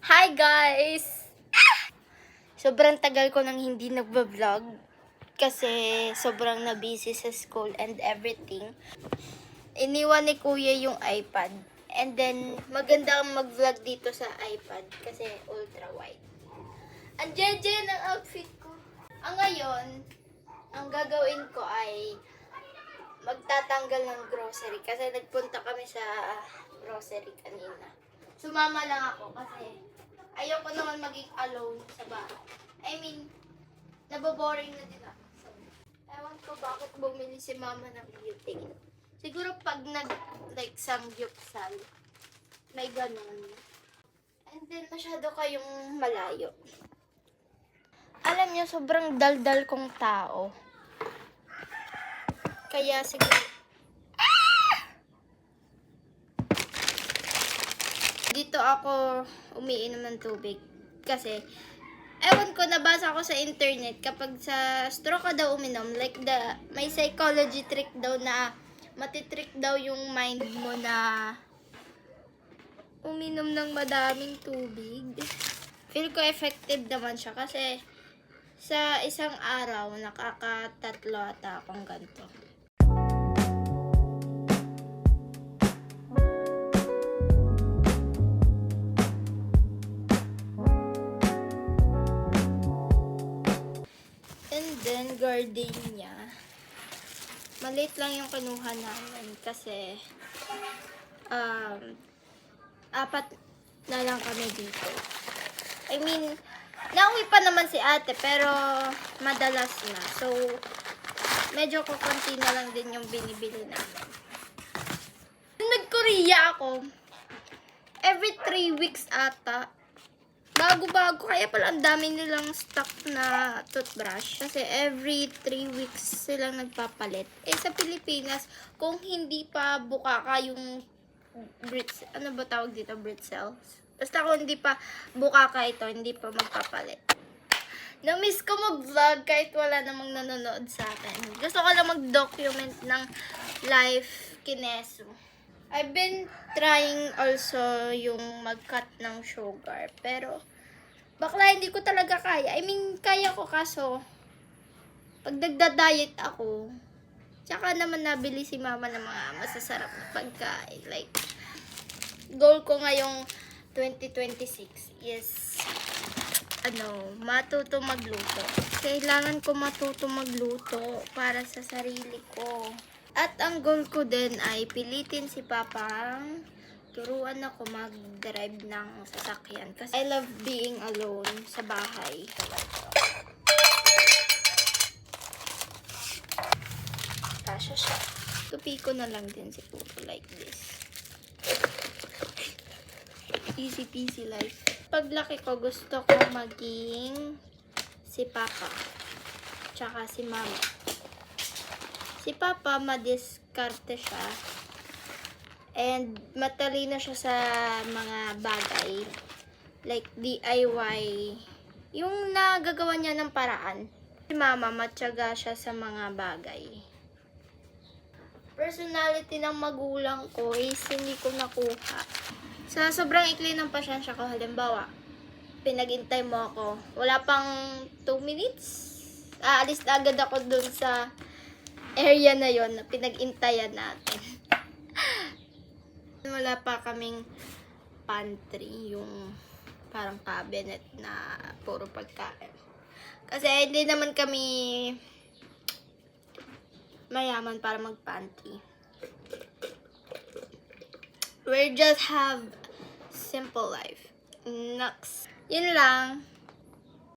Hi guys! Sobrang tagal ko nang hindi nagba-vlog kasi sobrang na-busy sa school and everything. Iniwan ni Kuya yung iPad. And then, maganda mag-vlog dito sa iPad kasi ultra-wide. Ang jeje ng outfit ko. Ngayon, ang gagawin ko ay magtatanggal ng grocery kasi nagpunta kami sa grocery kanina. Sumama lang ako kasi ayoko naman maging alone sa bahay. I mean, naboboring na din ako. So, ewan ko bakit bumili si mama ng beauty. Siguro pag samgyupsal, may ganun. And then, masyado kayong malayo. Alam niyo, sobrang daldal kong tao. Kaya siguro, dito ako umiinom ng tubig. Kasi, ewan ko, nabasa ko sa internet, kapag sa straw ka daw uminom, may psychology trick daw na matitrick daw yung mind mo na uminom ng madaming tubig. Feel ko effective naman siya kasi sa isang araw, nakakatatlo ata akong ganito. And then, gardenia. Maliit lang yung kinuha namin kasi 4 na lang kami dito. I mean, nauwi pa naman si ate pero madalas na. So, medyo kukunti na lang din yung binibili namin. Nag-Korea ako. Every 3 weeks ata. Bago-bago, kaya pala ang dami nilang stock na toothbrush. Kasi every 3 weeks silang nagpapalit. Sa Pilipinas, kung hindi pa bukaka yung ano ba tawag dito? Britzels. Basta kung hindi pa bukaka ito, hindi pa magpapalit. Na-miss ko mag-vlog kahit wala namang nanonood sa akin. Gusto ko lang mag-document ng life kineso. I've been trying also yung mag-cut ng sugar. Pero, bakla hindi ko talaga kaya. I mean, kaya ko kaso, pag nagda-diet ako, tsaka naman nabili si mama ng mga masasarap na pagkain. Like, goal ko ngayong 2026 is, matuto magluto. Kailangan ko matuto magluto para sa sarili ko. At ang goal ko din ay pilitin si Papang turuan ako mag-drive ng sasakyan. Kasi I love being alone sa bahay. Kasya siya. Tupi ko na lang din si Pupo like this. Easy peasy life. Paglaki ko, gusto ko maging si Papa. Tsaka si Mama. Si Papa, madiskarte siya. And matalino siya sa mga bagay. Like DIY. Yung nagagawa niya ng paraan. Si Mama, matyaga siya sa mga bagay. Personality ng magulang ko is hindi ko nakuha. Sa sobrang ikli ng pasyensya ko, halimbawa, pinag-intay mo ako. Wala pang 2 minutes. Aalis na agad ako dun sa area na yon na pinag-intayan natin. Wala pa kaming pantry, yung parang cabinet na puro pagkain. Kasi hindi naman kami mayaman para mag-pantry. We just have simple life. Next. Yun lang.